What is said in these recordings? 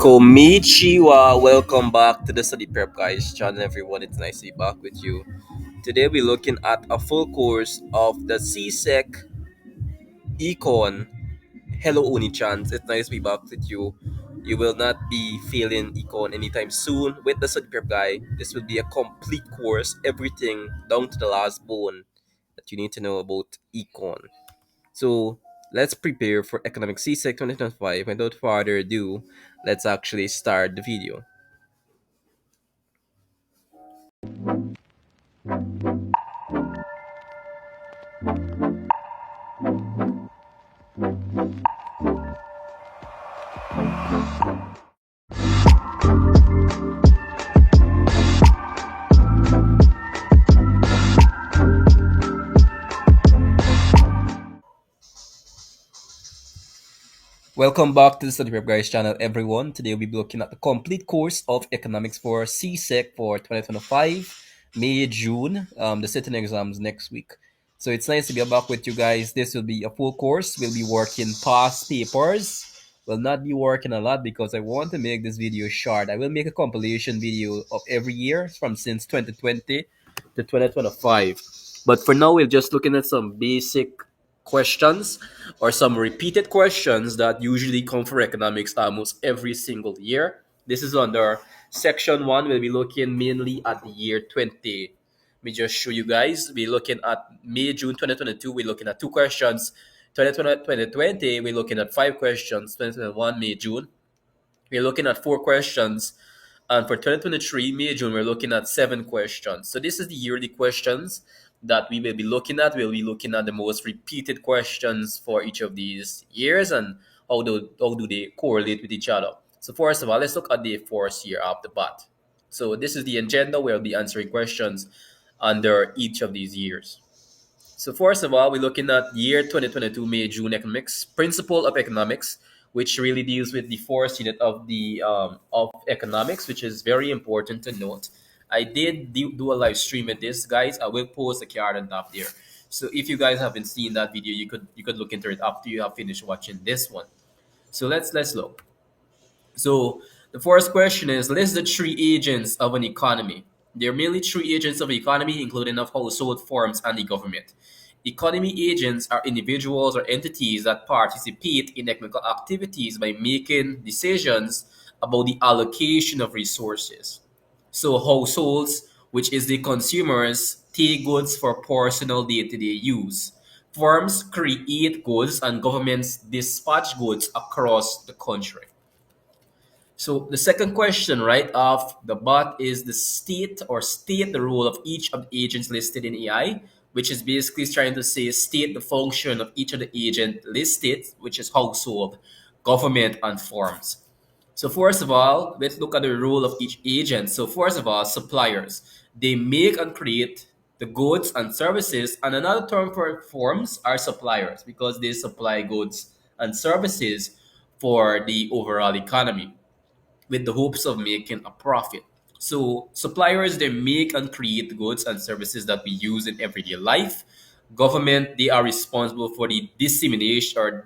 Komichiwa, welcome back to the Study Prep Guys channel, everyone. It's nice to be back with you. Today we're looking at a full course of the Csec Econ. Hello, Oni-chans. It's nice to be back with you. You will not be failing Econ anytime soon with the Study Prep Guy. This will be a complete course, everything down to the last bone that you need to know about Econ. So let's prepare for Economic CSEC 2025. Without further ado, let's actually start the video. Welcome back to the Study Prep Guys channel, everyone. Today we'll be looking at the complete course of economics for CSEC for 2025, May, June. The sitting exams next week. So it's nice to be back with you guys. This will be a full course. We'll be working past papers. Will not be working a lot because I want to make this video short. I will make a compilation video of every year from since 2020 to 2025. But for now, we're just looking at some basic questions or some repeated questions that usually come for economics almost every single year. This is under section 1. We'll be looking mainly at the year 20. Let me just show you guys. We're looking at May, June 2022. We're looking at 2 questions. 2020, we're looking at 5 questions. 2021, May, June, we're looking at 4 questions. And for 2023, May, June, we're looking at 7 questions. So this is the yearly questions that we will be looking at. We'll be looking at the most repeated questions for each of these years and how do they correlate with each other. So first of all, let's look at the first year off the bat. So this is the agenda. We'll be answering questions under each of these years. So first of all, we're looking at year 2022 May June economics, principle of economics, which really deals with the first unit of the of economics, which is very important to note. I did do a live stream with this, guys. I will post a card on top there. So if you guys haven't seen that video, you could look into it after you have finished watching this one. So let's look. So the first question is, list the 3 agents of an economy. There are mainly 3 agents of the economy, including of household, firms, and the government. Economy agents are individuals or entities that participate in economic activities by making decisions about the allocation of resources. So households, which is the consumers, take goods for personal day-to-day use. Firms create goods and governments dispatch goods across the country. So the second question right off the bat is the state the role of each of the agents listed in AI, which is basically trying to say state the function of each of the agent listed, which is household, government, and firms. So first of all, let's look at the role of each agent. So first of all, suppliers. They make and create the goods and services, and another term for firms are suppliers because they supply goods and services for the overall economy with the hopes of making a profit. So suppliers, they make and create goods and services that we use in everyday life. Government, they are responsible for the dissemination,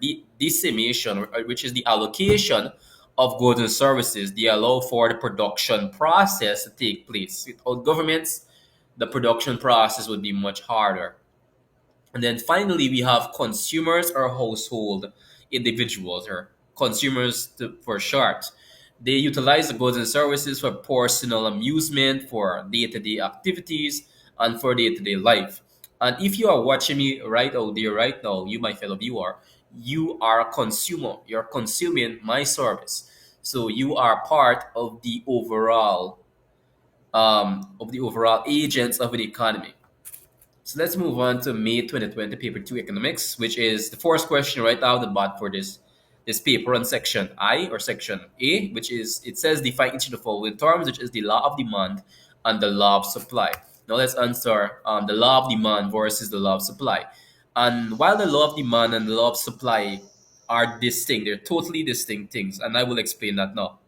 which is the allocation of goods and services. They allow for the production process to take place. Without governments, the production process would be much harder. And then finally, we have consumers or household individuals, or consumers for short. They utilize the goods and services for personal amusement, for day to day activities, and for day to day life. And if you are watching me right out there, right now, you, my fellow viewer, you are a consumer. You're consuming my service. So you are part of the overall agents of an economy. So let's move on to May 2020 paper 2 economics, which is the first question right out of the bat for this paper on section I or section A, which is, it says define each of the following terms, which is the law of demand and the law of supply. Now let's answer the law of demand versus the law of supply. And while the law of demand and the law of supply are distinct, they're totally distinct things, and I will explain that now.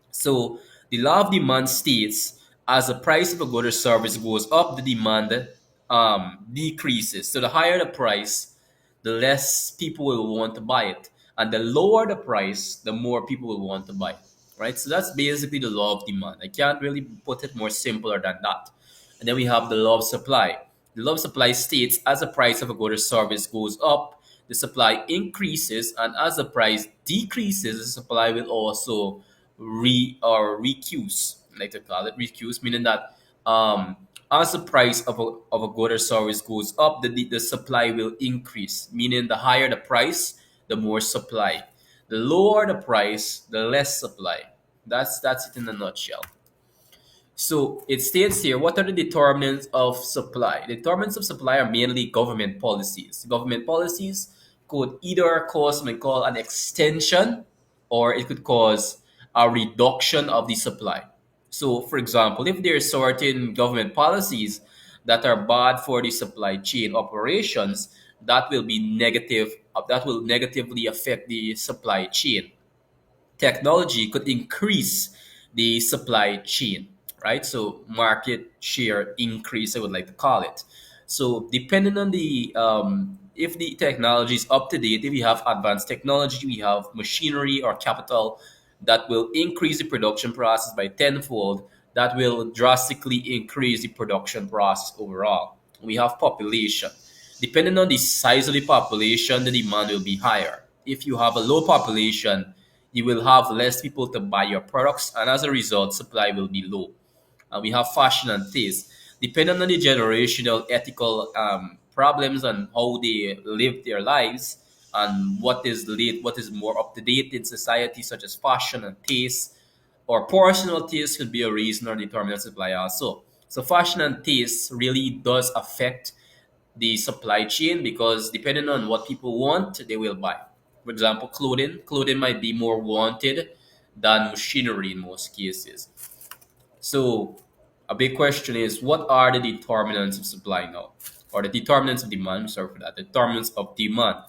So the law of demand states as the price of a good or service goes up, the demand decreases. So the higher the price, the less people will want to buy it. And the lower the price, the more people will want to buy it. right? So that's basically the law of demand. I can't really put it more simpler than that. And then we have the law of supply. The law of supply states as the price of a good or service goes up, the supply increases, and as the price decreases, the supply will also recuse, I like to call it recuse, meaning that um, as the price of a good or service goes up, the supply will increase, meaning the higher the price, the more supply. The lower the price, the less supply. That's it in a nutshell. So it states here, what are the determinants of supply? The determinants of supply are mainly government policies. Government policies could either cause what we call an extension, or it could cause a reduction of the supply. So, for example, if there are certain government policies that are bad for the supply chain operations, that will be negative. That will negatively affect the supply chain. Technology could increase the supply chain, right? So market share increase, I would like to call it. So depending on the if the technology is up to date, if we have advanced technology, we have machinery or capital that will increase the production process by tenfold, that will drastically increase the production process overall. We have population. Depending on the size of the population, the demand will be higher. If you have a low population, you will have less people to buy your products, and as a result, supply will be low. And we have fashion and taste. Depending on the generational ethical problems and how they live their lives, and what is more up to date in society, such as fashion and taste, or personal taste could be a reason or determinant supply also. So fashion and taste really does affect the supply chain, because depending on what people want, they will buy. For example, clothing. Clothing might be more wanted than machinery in most cases. So a big question is, what are the determinants of supply now? Or the determinants of demand, sorry for that, the determinants of demand.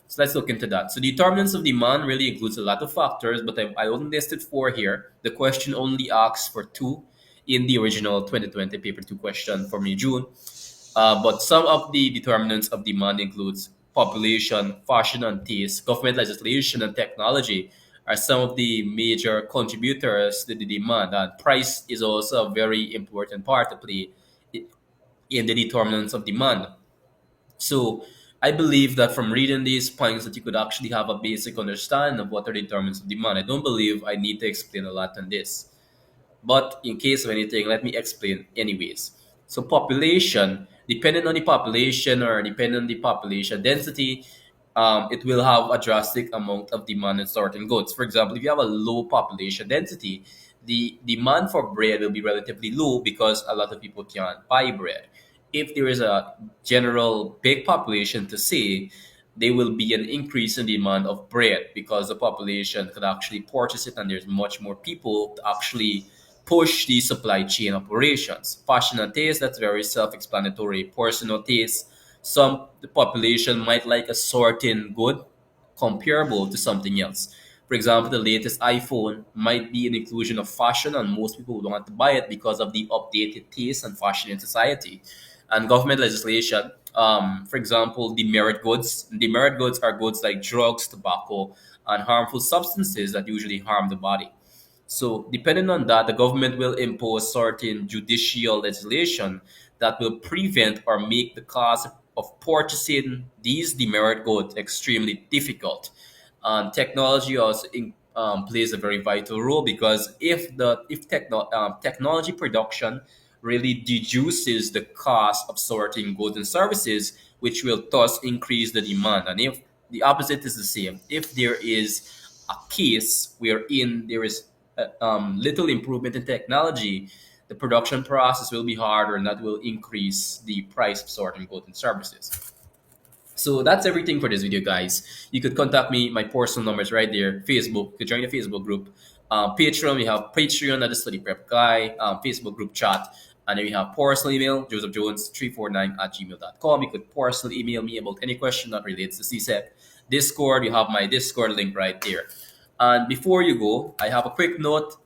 So let's look into that. So determinants of demand really includes a lot of factors, but I only listed four here. The question only asks for two in the original 2020 paper two question for May June. But some of the determinants of demand includes population, fashion and taste, government legislation, and technology are some of the major contributors to the demand. And price is also a very important part to play in the determinants of demand. So I believe that from reading these points that you could actually have a basic understanding of what are the determinants of demand. I don't believe I need to explain a lot on this. But in case of anything, let me explain anyways. So population, depending on the population or depending on the population density, it will have a drastic amount of demand in certain goods. For example, if you have a low population density, the demand for bread will be relatively low because a lot of people can't buy bread. If there is a general big population to say, there will be an increase in demand of bread because the population could actually purchase it, and there's much more people to actually push the supply chain operations. Fashion and taste, that's very self-explanatory. Personal taste, some the population might like a certain good comparable to something else. For example, the latest iPhone might be an inclusion of fashion, and most people would want to buy it because of the updated taste and fashion in society. And government legislation, for example, demerit goods. Demerit goods are goods like drugs, tobacco, and harmful substances that usually harm the body. So, depending on that, the government will impose certain judicial legislation that will prevent or make the cost of purchasing these demerit goods extremely difficult. And technology also plays a very vital role, because if technology production really reduces the cost of certain goods and services, which will thus increase the demand. And if the opposite is the same, if there is a case wherein there is little improvement in technology, the production process will be harder, and that will increase the price of certain goods and services. So that's everything for this video, guys. You could contact me. My personal number is right there. Facebook, you could join the Facebook group. Patreon, we have Patreon at the Study Prep Guy, Facebook group chat. And then we have personal email, josephjones349 at gmail.com. You could personally email me about any question that relates to CSEC. Discord, you have my Discord link right there. And before you go, I have a quick note.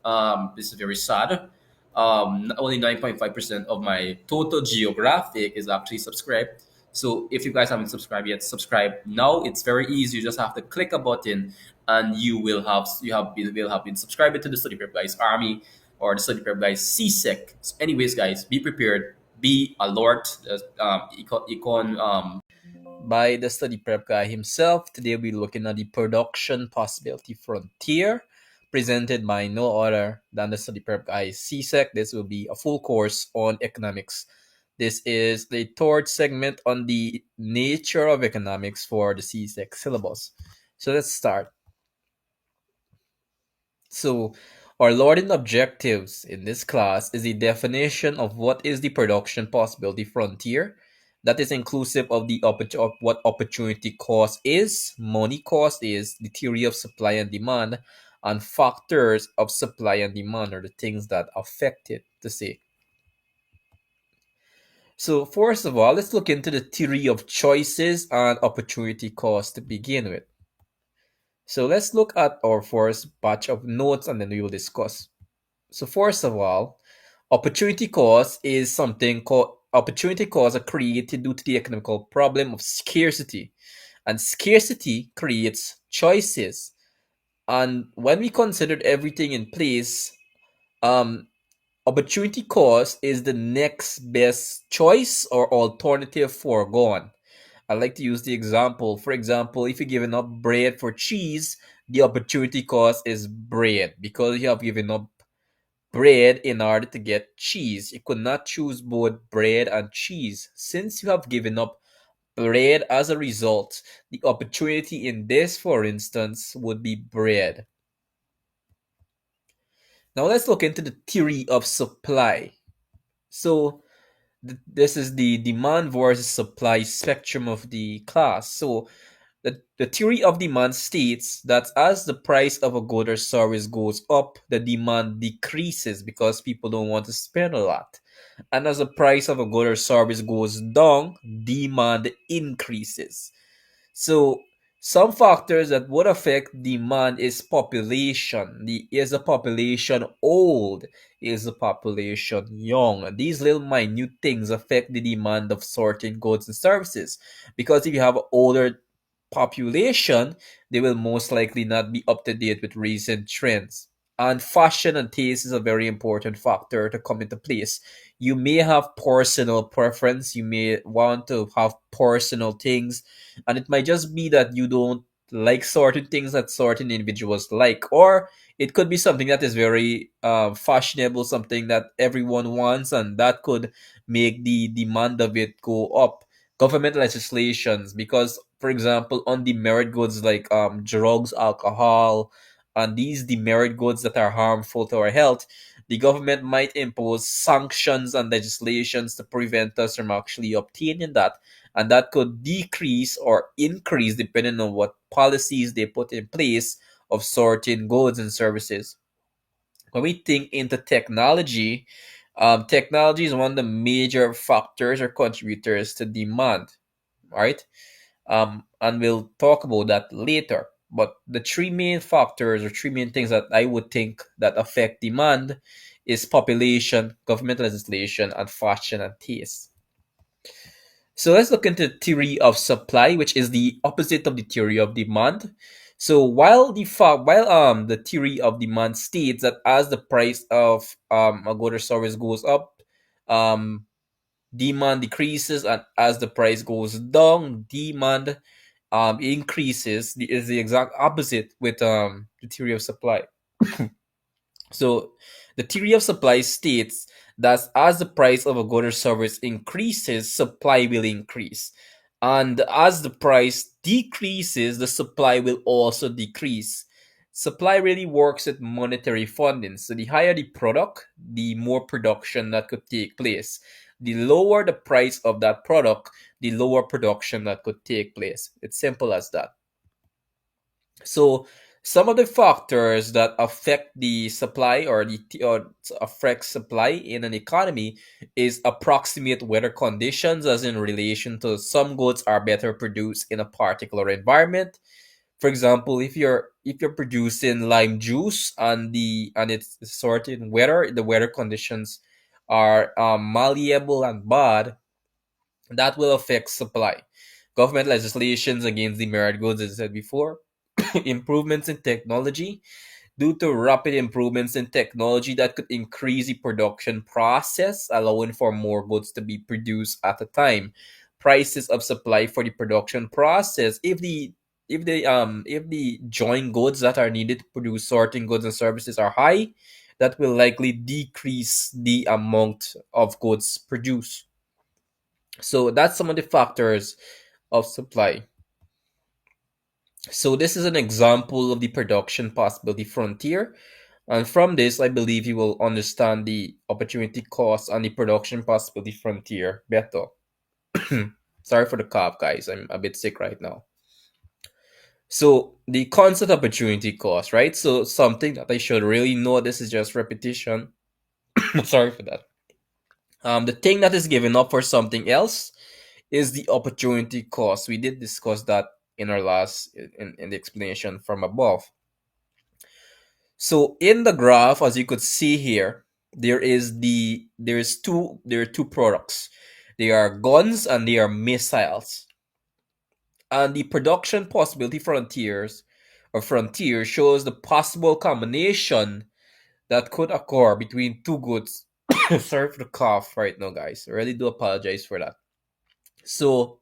This is very sad. Only 9.5% of my total geographic is actually subscribed. So if you guys haven't subscribed yet, subscribe now. It's very easy. You just have to click a button and you will have been subscribing to the Study Prep Guys Army or the Study Prep Guys CSEC. So anyways, guys, be prepared, be alert. By the Study Prep Guy himself. Today we're looking at the production possibility frontier, presented by no other than the Study Prep Guy CSEC. This will be a full course on economics. This is the third segment on the nature of economics for the CSEC syllabus. So let's start. So, our learning objectives in this class is a definition of what is the production possibility frontier. That is inclusive of of what opportunity cost is, money cost is, the theory of supply and demand, and factors of supply and demand are the things that affect it, to say. So, first of all, let's look into the theory of choices and opportunity cost to begin with. So, let's look at our first batch of notes and then we will discuss. So first of all, opportunity costs are created due to the economical problem of scarcity, and scarcity creates choices. And when we considered everything in place, um, opportunity cost is the next best choice or alternative foregone. I like to use the example. For example, if you're giving up bread for cheese, the opportunity cost is bread because you have given up bread in order to get cheese. You could not choose both bread and cheese. Since you have given up bread as a result, the opportunity in this, for instance, would be bread. Now let's look into the theory of supply. So this is the demand versus supply spectrum of the class. So the theory of demand states that as the price of a good or service goes up, the demand decreases because people don't want to spend a lot. And as the price of a good or service goes down, demand increases. So some factors that would affect demand is population. Is the population old? Is the population young? These little minute things affect the demand of certain goods and services. Because if you have an older population, they will most likely not be up to date with recent trends. And fashion and taste is a very important factor to come into place. You may have personal preference, you may want to have personal things, and it might just be that you don't like certain things that certain individuals like, or it could be something that is very fashionable, something that everyone wants, and that could make the demand of it go up. Government legislations, because for example on demerit goods like drugs, alcohol, and these demerit goods that are harmful to our health, the government might impose sanctions and legislations to prevent us from actually obtaining that, and that could decrease or increase depending on what policies they put in place of certain goods and services. When we think into technology, technology is one of the major factors or contributors to demand, right? And we'll talk about that later. But the three main factors or three main things that I would think that affect demand is population, government legislation, and fashion and taste. So let's look into the theory of supply, which is the opposite of the theory of demand. So while the theory of demand states that as the price of a good or service goes up, um demand decreases, and as the price goes down, demand increases. Is the exact opposite with the theory of supply. So the theory of supply states that as the price of a good or service increases, supply will increase. And as the price decreases, the supply will also decrease. Supply really works with monetary funding. So the higher the product, the more production that could take place. The lower the price of that product, the lower production that could take place. It's simple as that. So some of the factors that affect the supply or affect supply in an economy is approximate weather conditions, as in relation to some goods are better produced in a particular environment. For example, if you're producing lime juice and it's certain weather, the weather conditions are malleable and bad, that will affect supply. Government legislations against the merit goods, as I said before, improvements in technology. Due to rapid improvements in technology that could increase the production process, allowing for more goods to be produced at a time. Prices of supply for the production process. If the joint goods that are needed to produce certain goods and services are high, that will likely decrease the amount of goods produced. So that's some of the factors of supply. So this is an example of the production possibility frontier. And from this, I believe you will understand the opportunity cost and the production possibility frontier better. Sorry for the cough, guys. I'm a bit sick right now. So the concept opportunity cost, right? So something that I should really know. This is just repetition. Sorry for that. The thing that is given up for something else is the opportunity cost. We did discuss that in our last in the explanation from above. So in the graph, as you could see here, there are two products. They are guns and they are missiles. And the production possibility frontier shows the possible combination that could occur between two goods. Sorry for the cough right now, guys. I really do apologize for that. So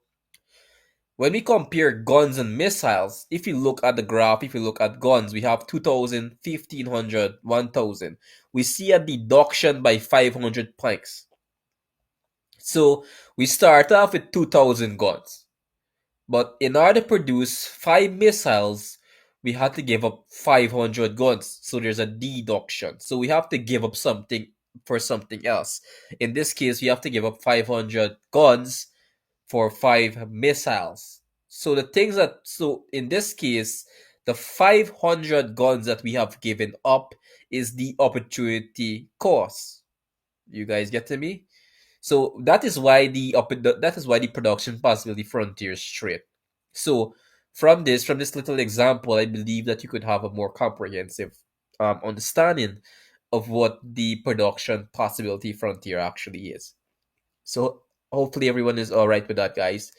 when we compare guns and missiles, if you look at the graph, if you look at guns, we have 2,000, 1,500, 1,000. We see a deduction by 500 points. So we start off with 2,000 guns. But in order to produce 5 missiles, we had to give up 500 guns. So there's a deduction. So we have to give up something for something else. In this case, we have to give up 500 guns for 5 missiles. So in this case, the 500 guns that we have given up is the opportunity cost. You guys get to me? So that is why the production possibility frontier is straight. So from this little example, I believe that you could have a more comprehensive understanding of what the production possibility frontier actually is. So hopefully everyone is all right with that, guys.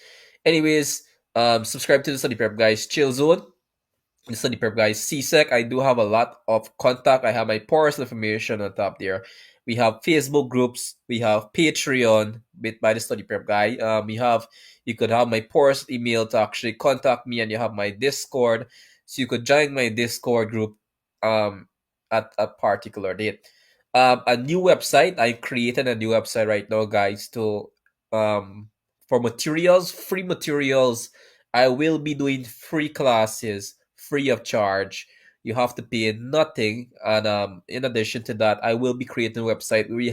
Anyways, subscribe to the Study Prep Guys Chill Zone, the Study Prep Guys CSEC. I do have a lot of contact. I have my personal information on top there. We have Facebook groups. We have Patreon by the Study Prep Guy. You could have my personal email to actually contact me, and you have my Discord, so you could join my Discord group um at a particular date. A new website. I created a new website right now, guys, to for materials, free materials. I will be doing free classes, free of charge. You have to pay nothing, and in addition to that, I will be creating a website. We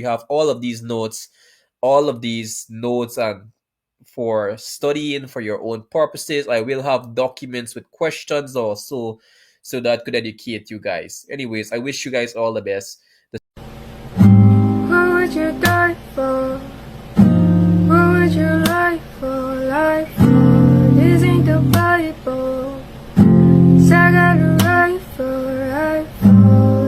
have all of these notes and for studying for your own purposes. I will have documents with questions also, so that could educate you guys. Anyways, I wish you guys all the best. What would you die for? What would you lie for? Lie for? This ain't the Bible. 'Cause I got a rifle.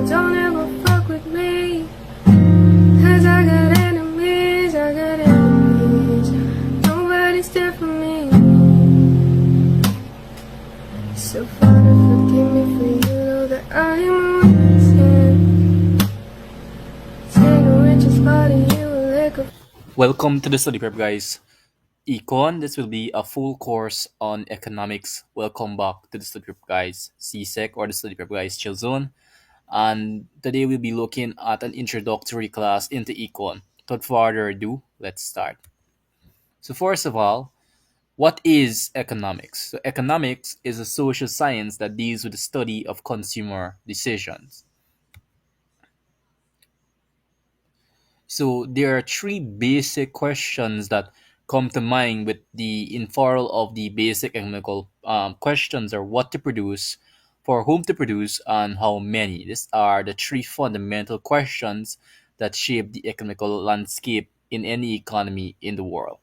Don't ever fuck with me. 'Cause I got enemies. Nobody's there for me. So Father, forgive me for you know that I am a sin. Take a righteous body, you a lick of. Welcome to the Study Prep, guys. Econ. This will be a full course on economics. Welcome back to the Study Prep Guys CSEC, or the Study Prep Guys Chill Zone. And today we'll be looking at an introductory class into econ. Without further ado, let's start. So first of all, what is economics? So economics is a social science that deals with the study of consumer decisions. So there are three basic questions that come to mind with the inferral of the basic economical questions are what to produce, for whom to produce, and how many. These are the three fundamental questions that shape the economical landscape in any economy in the world.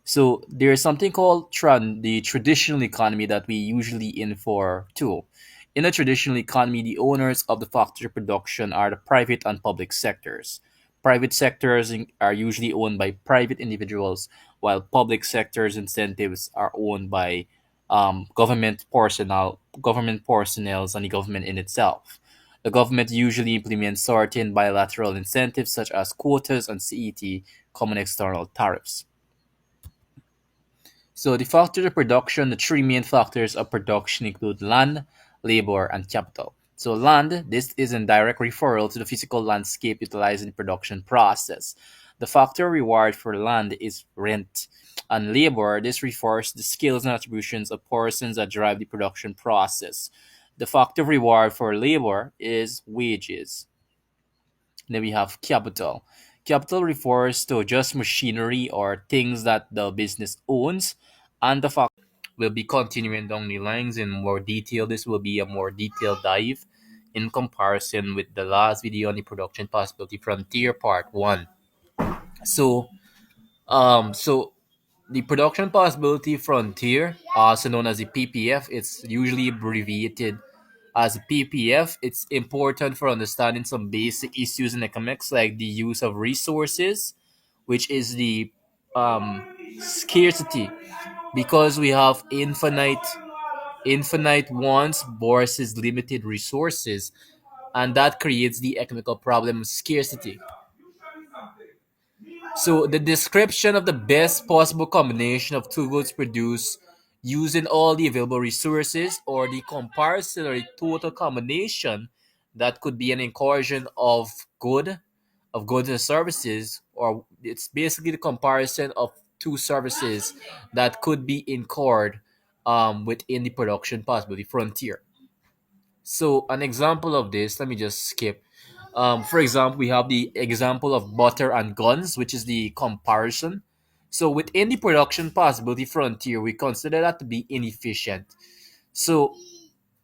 So there is something called the traditional economy that we usually infer too. In a traditional economy, the owners of the factory production are the private and public sectors. Private sectors are usually owned by private individuals, while public sectors incentives are owned by government personnel, and the government in itself. The government usually implements certain bilateral incentives such as quotas and CET, common external tariffs. So the factors of production, the three main factors of production include land, labor, and capital. So land, this is in direct referral to the physical landscape utilized in the production process. The factor reward for land is rent. And labor, this refers to the skills and attributions of persons that drive the production process. The factor reward for labor is wages. Then we have capital. Capital refers to just machinery or things that the business owns, and the fact will be continuing down the lines in more detail. This will be a more detailed dive in comparison with the last video on the production possibility frontier part one. So, so the production possibility frontier, also known as the PPF, it's usually abbreviated as PPF. It's important for understanding some basic issues in economics, like the use of resources, which is the scarcity, because we have infinite wants versus limited resources, and that creates the economical problem of scarcity. So the description of the best possible combination of two goods produced using all the available resources, or the comparison or the total combination that could be an incursion of goods and services, or it's basically the comparison of two services that could be incurred within the production possibility frontier. So an example of this, let me just skip. For example, we have the example of butter and guns, which is the comparison. So within the production possibility frontier, we consider that to be inefficient. So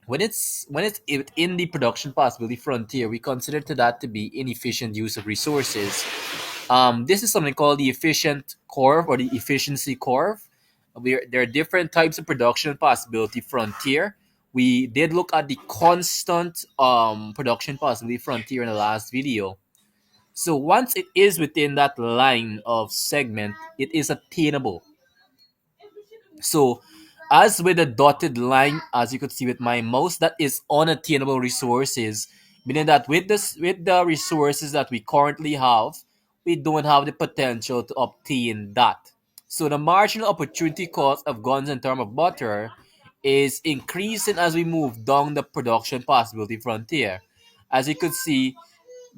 when it's within the production possibility frontier, we consider to that to be inefficient use of resources. This is something called the efficient curve or the efficiency curve. There are different types of production possibility frontier. We did look at the constant production possibility frontier in the last video. So once it is within that line of segment, it is attainable. So, as with the dotted line, as you could see with my mouse, that is unattainable resources, meaning that with the resources that we currently have, we don't have the potential to obtain that. So the marginal opportunity cost of guns in terms of butter is increasing as we move down the production possibility frontier. As you could see,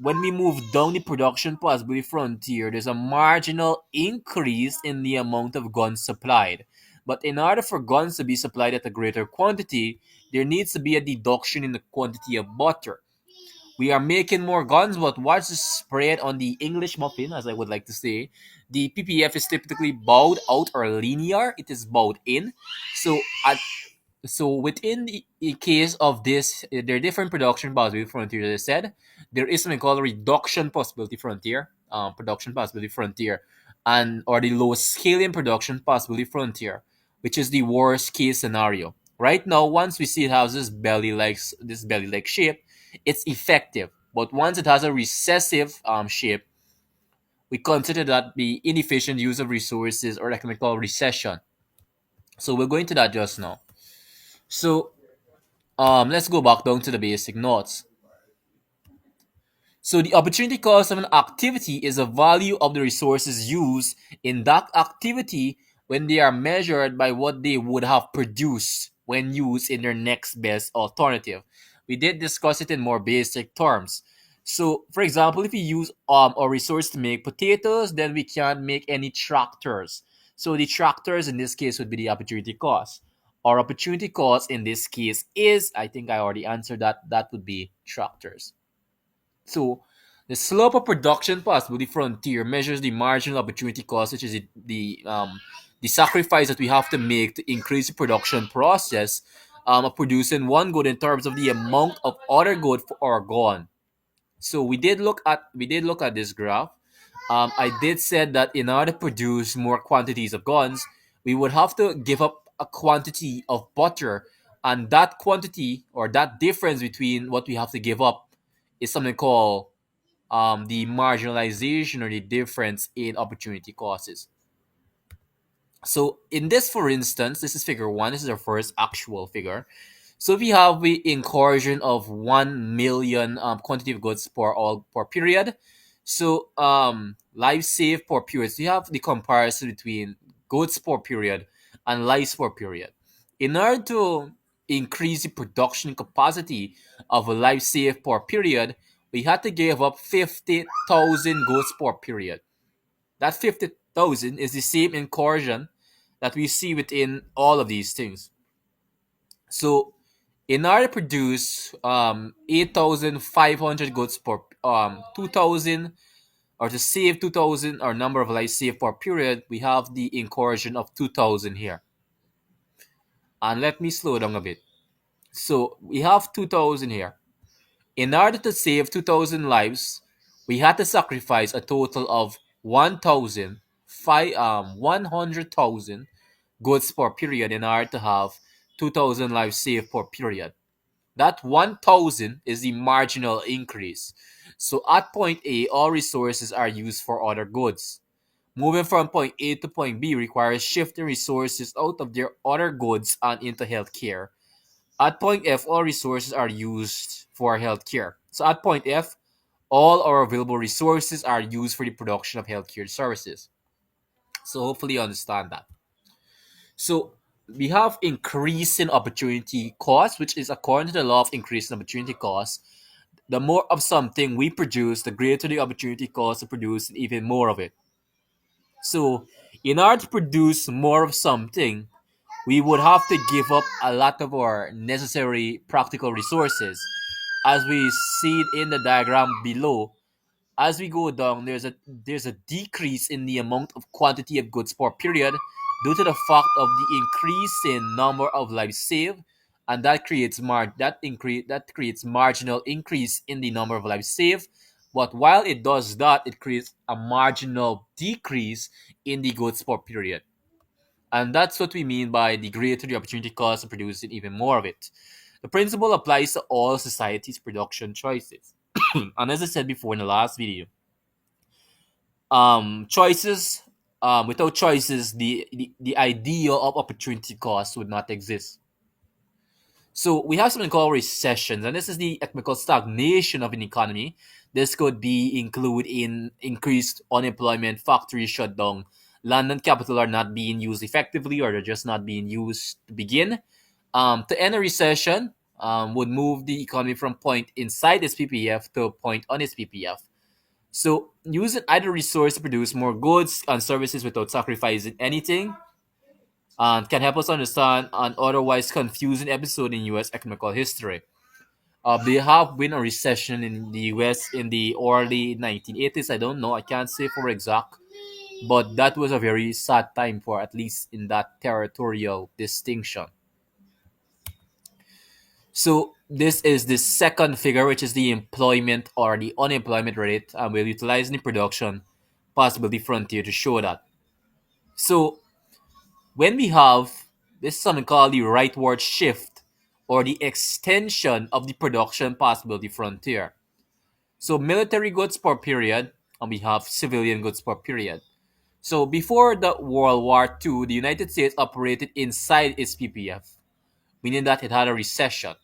when we move down the production possibility frontier, there's a marginal increase in the amount of guns supplied. But in order for guns to be supplied at a greater quantity, there needs to be a deduction in the quantity of butter. We are making more guns, but what's the spread on the English muffin, as I would like to say? The PPF is typically bowed out or linear. It is bowed in. So at so within the case of this, there are different production possibility frontier. As I said, there is something called a reduction possibility frontier, production possibility frontier, and or the low scaling production possibility frontier, which is the worst case scenario. Right now, once we see it has this belly like shape, it's effective. But once it has a recessive shape, we consider that the inefficient use of resources or economical recession. So we're going to that just now. So let's go back down to the basic notes. So the opportunity cost of an activity is the value of the resources used in that activity when they are measured by what they would have produced when used in their next best alternative. We did discuss it in more basic terms. So, for example, if we use a resource to make potatoes, then we can't make any tractors. So the tractors in this case would be the opportunity cost. Our opportunity cost in this case is, I think I already answered that, that would be tractors. So the slope of production possibility frontier measures the marginal opportunity cost, which is the sacrifice that we have to make to increase the production process of producing one good in terms of the amount of other good for our gone. So we did look at this graph. I did said that in order to produce more quantities of guns, we would have to give up a quantity of butter, and that quantity or that difference between what we have to give up is something called the marginalization or the difference in opportunity costs. So in this, for instance, this is figure one. This is our first actual figure. So we have the incursion of 1 million quantity of goods per period. So lives saved per period. So you have the comparison between goods per period and lives per period. In order to increase the production capacity of a life saved per period, we had to give up 50,000 goods per period. That 50,000 is the same incursion that we see within all of these things. So, in order to produce 8,500 goods per 2,000, or to save 2,000 or number of lives saved per period, we have the incursion of 2,000 here. And let me slow down a bit. So, we have 2,000 here. In order to save 2,000 lives, we had to sacrifice a total of 100,000 goods per period in order to have 2,000 lives saved per period. That 1,000 is the marginal increase. So at point A, all resources are used for other goods. Moving from point A to point B requires shifting resources out of their other goods and into healthcare. At point F, all resources are used for healthcare. So at point F, all our available resources are used for the production of healthcare services. So hopefully you understand that. So we have increasing opportunity cost, which is according to the law of increasing opportunity cost. The more of something we produce, the greater the opportunity cost to produce even more of it. So in order to produce more of something, we would have to give up a lot of our necessary practical resources. As we see it in the diagram below, as we go down, there's a decrease in the amount of quantity of goods per period due to the fact of the increase in number of lives saved, and that creates marginal increase in the number of lives saved. But while it does that, it creates a marginal decrease in the goods per period. And that's what we mean by the greater the opportunity cost of producing even more of it. The principle applies to all society's production choices. And as I said before in the last video, choices without choices, the idea of opportunity cost would not exist. So we have something called recessions, and this is the economical stagnation of an economy. This could be include in increased unemployment, factory shutdown, land and capital are not being used effectively, or they're just not being used to begin. To end a recession, would move the economy from point inside its PPF to a point on its PPF. So using either resource to produce more goods and services without sacrificing anything can help us understand an otherwise confusing episode in U.S. economical history. There have been a recession in the U.S. in the early 1980s. I don't know. I can't say for exact, but that was a very sad time for at least in that territorial distinction. So this is the second figure, which is the employment or the unemployment rate, and we'll utilize the production possibility frontier to show that. So when we have this is something called the rightward shift or the extension of the production possibility frontier. So military goods per period, and we have civilian goods per period. So before the World War II, the United States operated inside its PPF, meaning that it had a recession.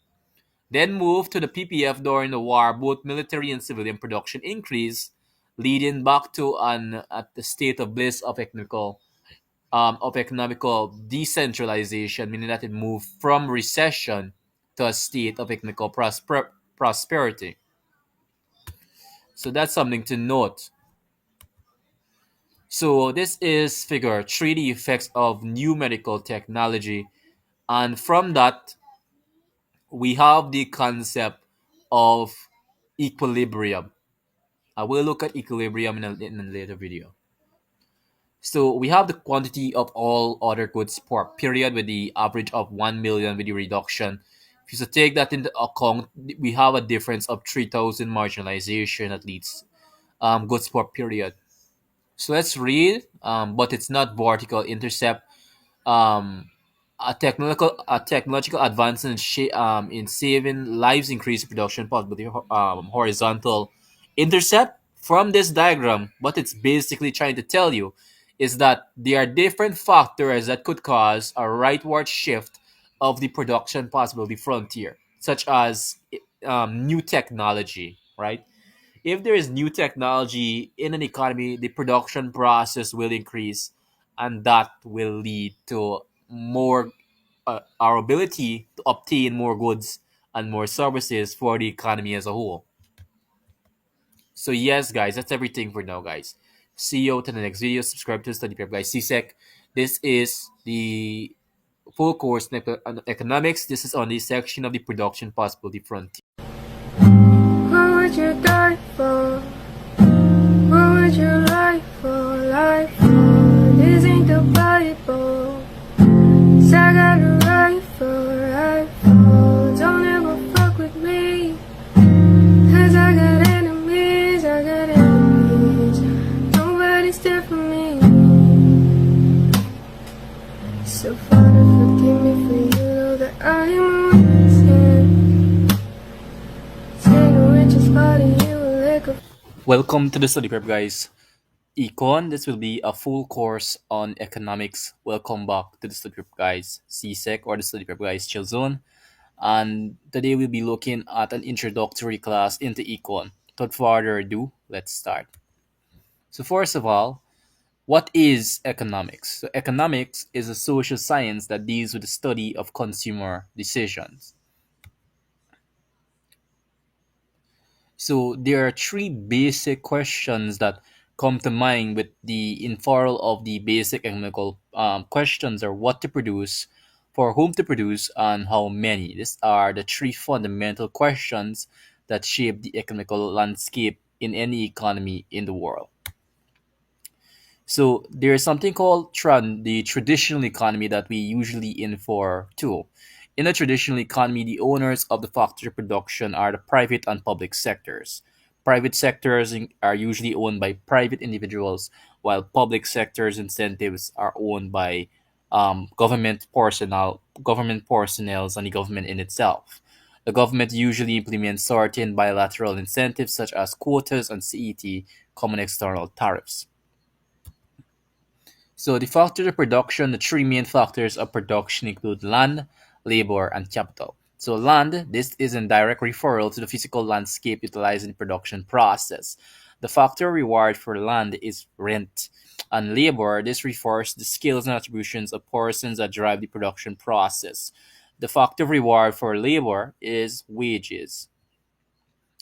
Then moved to the PPF during the war, both military and civilian production increased, leading back to an at the state of bliss of economical decentralization, meaning that it moved from recession to a state of economical prosperity. So that's something to note. So this is figure 3, the effects of new medical technology. And from that, we have the concept of equilibrium. I will look at equilibrium in a later video. So we have the quantity of all other goods per period with the average of 1 million with the reduction. If you take that into account, we have a difference of 3,000 marginalization at least goods per period. So let's read, but it's not vertical intercept. Um, a technological advance in saving lives, increase production possibility. Horizontal intercept from this diagram. What it's basically trying to tell you is that there are different factors that could cause a rightward shift of the production possibility frontier, such as new technology, right? If there is new technology in an economy, the production process will increase, and that will lead to more our ability to obtain more goods and more services for the economy as a whole. So yes, guys, that's everything for now, guys. See you to the next video. Subscribe to the study prep, guys. CSEC. This is the full course in economics. This is on the section of the production possibility frontier. What would you die for? What would you like for? Life for? This ain't the Bible. 'Cause I got a rifle, rifle. Don't ever fuck with me. 'Cause I got enemies, I got enemies. Nobody's there for me. So Father, forgive me for you know that I am a sin. Say the richest part of you will lick a Welcome to the study prep, guys. Econ. This will be a full course on economics. Welcome back to the study prep, guys. CSEC or the study prep, guys. Chill zone. And today we'll be looking at an introductory class into econ. Without further ado, let's start. So first of all, what is economics? So economics is a social science that deals with the study of consumer decisions. So there are three basic questions that come to mind with the inferral of the basic economical questions are what to produce, for whom to produce, and how many. These are the three fundamental questions that shape the economical landscape in any economy in the world. So there is something called the traditional economy that we usually in for too. In a traditional economy, the owners of the factory production are the private and public sectors. Private sectors are usually owned by private individuals, while public sectors incentives are owned by government personnel, and the government in itself. The government usually implements certain bilateral incentives such as quotas and CET, common external tariffs. So the factors of production, the three main factors of production include land, labor, and capital. So land, this is in direct referral to the physical landscape utilized in the production process. The factor reward for land is rent. And labor, this refers to the skills and attributions of persons that drive the production process. The factor reward for labor is wages.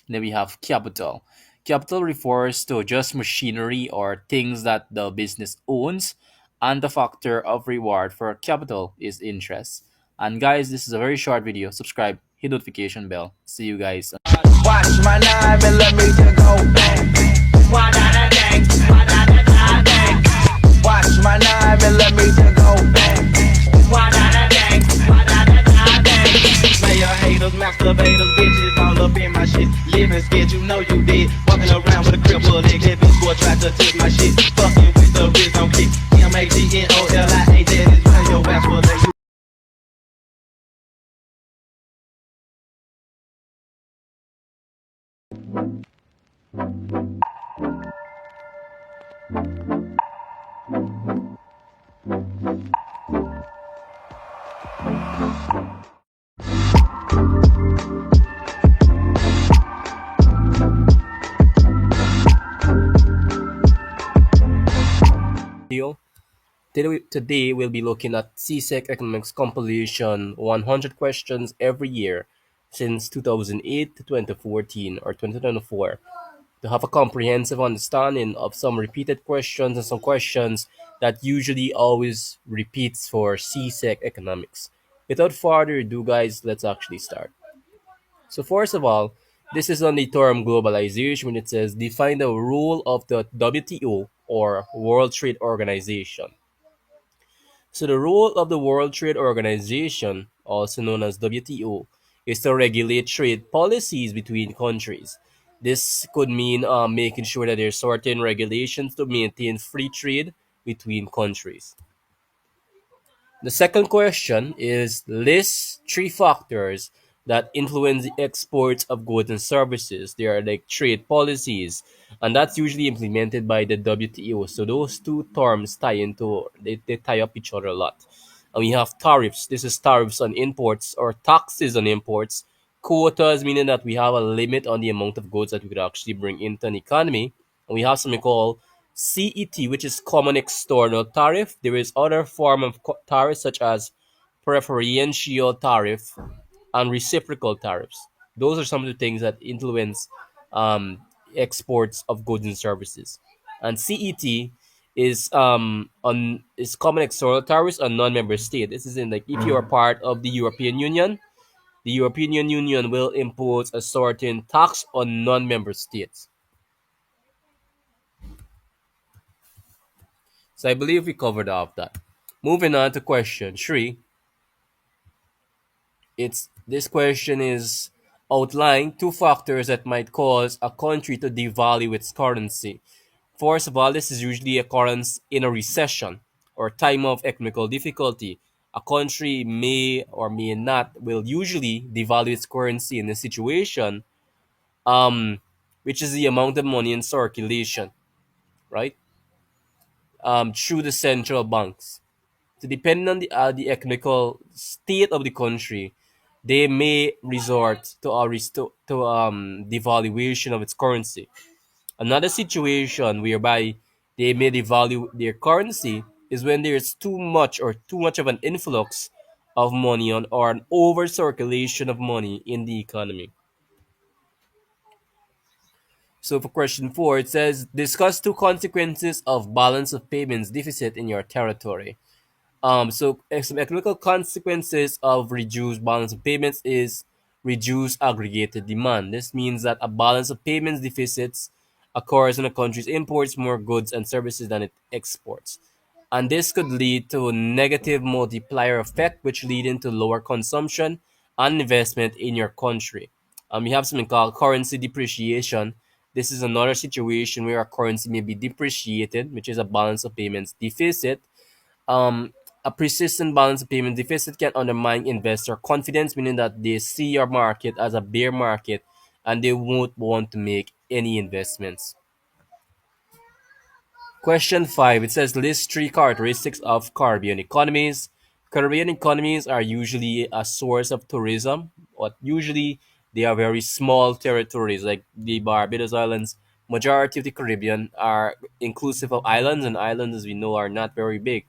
Then we have capital. Capital refers to just machinery or things that the business owns, and the factor of reward for capital is interest. And guys, this is a very short video. Subscribe, hit notification bell. See you guys. Watch my 9mm go bang. Watch my 9mm go bang. Player haters, masturbators, bitches all up in my shit. Living skit, you know you did. Walking around with a cripple, they get this boy tried to take my shit. Fucking with the rhythm kick. MAGNOLIA, that is why your ass will let you. Deal. Today we'll be looking at CSEC Economics Compilation 100 questions every year since 2008 to 2014 or 2024 to have a comprehensive understanding of some repeated questions and some questions that usually always repeats for CSEC Economics. Without further ado, guys, let's actually start. So first of all, this is on the term globalization when it says define the role of the WTO or World Trade Organization. So the role of the World Trade Organization, also known as WTO, is to regulate trade policies between countries. This could mean making sure that there's certain regulations to maintain free trade between countries. The second question is list three factors that influence the exports of goods and services. They are like trade policies, and that's usually implemented by the WTO. So those two terms they tie up each other a lot. And we have tariffs. This is tariffs on imports or taxes on imports. Quotas, meaning that we have a limit on the amount of goods that we could actually bring into an economy. And we have something called CET, which is common external tariff. There is other form of tariff such as preferential tariff and reciprocal tariffs. Those are some of the things that influence um, exports of goods and services. And CET is common external tariffs on non-member state. This is in like if you are part of the European Union will impose a certain tax on non-member states. So I believe we covered off that. Moving on to question three. It's this question is outline two factors that might cause a country to devalue its currency. First of all, this is usually occurrence in a recession or time of economical difficulty. A country may or may not will usually devalue its currency in a situation, um, which is the amount of money in circulation, right? Through the central banks. So depending on the economical state of the country, they may resort to devaluation of its currency. Another situation whereby they may devalue their currency is when there's too much of an influx of money on or an over circulation of money in the economy. So for question four, it says discuss two consequences of balance of payments deficit in your territory. Some economical consequences of reduced balance of payments is reduced aggregated demand. This means that a balance of payments deficits occurs when a country imports more goods and services than it exports. And this could lead to a negative multiplier effect, which lead into lower consumption and investment in your country. We have something called currency depreciation. This is another situation where a currency may be depreciated, which is a balance of payments deficit. um, a persistent balance payment deficit can undermine investor confidence, meaning that they see your market as a bear market and they won't want to make any investments. Question 5, it says list three characteristics of Caribbean economies. Caribbean economies are usually a source of tourism, but usually they are very small territories like the Barbados Islands. Majority of the Caribbean are inclusive of islands, and islands, as we know, are not very big.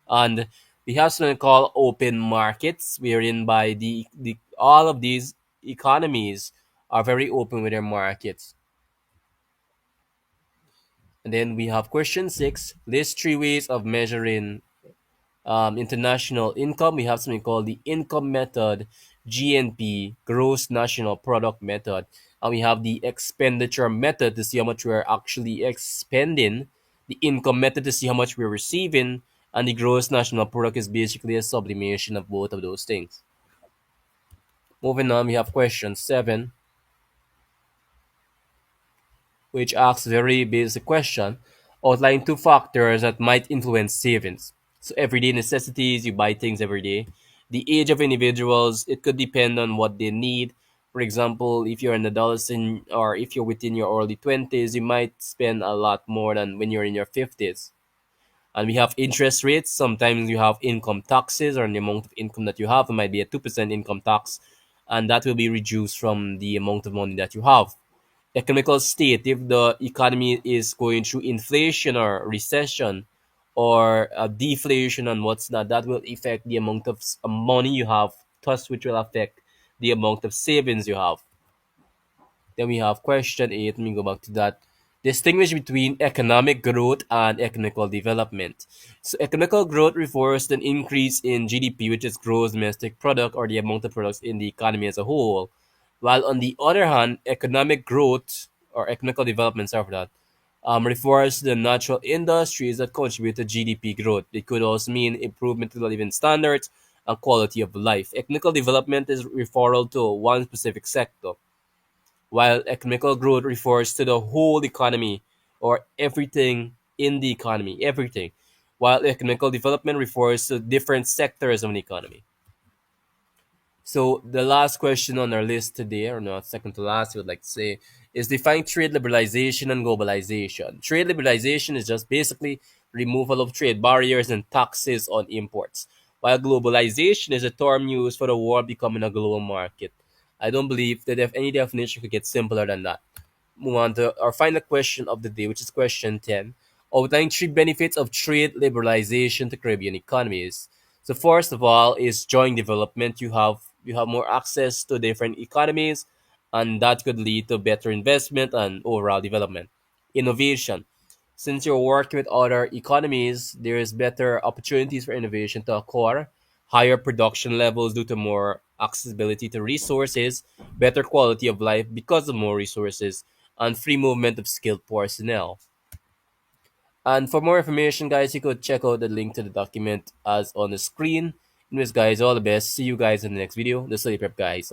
And we have something called open markets, wherein by the all of these economies are very open with their markets. And then we have question 6, list three ways of measuring international income. We have something called the income method, GNP, gross national product method, and we have the expenditure method to see how much we're actually expending, the income method to see how much we're receiving, and the gross national product is basically a sublimation of both of those things. Moving on, we have question 7, which asks a very basic question, outline two factors that might influence savings. So everyday necessities, you buy things every day. The age of individuals, it could depend on what they need. For example, if you're an adolescent or if you're within your early 20s, you might spend a lot more than when you're in your 50s. And we have interest rates. Sometimes you have income taxes or the amount of income that you have. It might be a 2% income tax, and that will be reduced from the amount of money that you have. Economical state, if the economy is going through inflation or recession or deflation and what's not, that will affect the amount of money you have, thus which will affect the amount of savings you have. Then we have question 8. Let me go back to that. Distinguish between economic growth and economical development. So economical growth refers to an increase in GDP, which is gross domestic product or the amount of products in the economy as a whole. While on the other hand, economic growth or economical development, sorry for that, refers to the natural industries that contribute to GDP growth. It could also mean improvement to the living standards and quality of life. Economical development is referral to one specific sector, while economical growth refers to the whole economy or everything in the economy, everything, while economical development refers to different sectors of an economy. So the last question on our list today, or not second to last, I would like to say, is define trade liberalization and globalization. Trade liberalization is just basically removal of trade barriers and taxes on imports, while globalization is a term used for the world becoming a global market. I don't believe that if any definition could get simpler than that. Move on to our final question of the day, which is question 10. Outline three benefits of trade liberalization to Caribbean economies. So first of all is joint development. You have more access to different economies, and that could lead to better investment and overall development. Innovation. Since you're working with other economies, there is better opportunities for innovation to occur, higher production levels due to more accessibility to resources, better quality of life because of more resources, and free movement of skilled personnel. And for more information, guys, you could check out the link to the document as on the screen. Anyways, guys, all the best. See you guys in the next video. The Study Prep guys.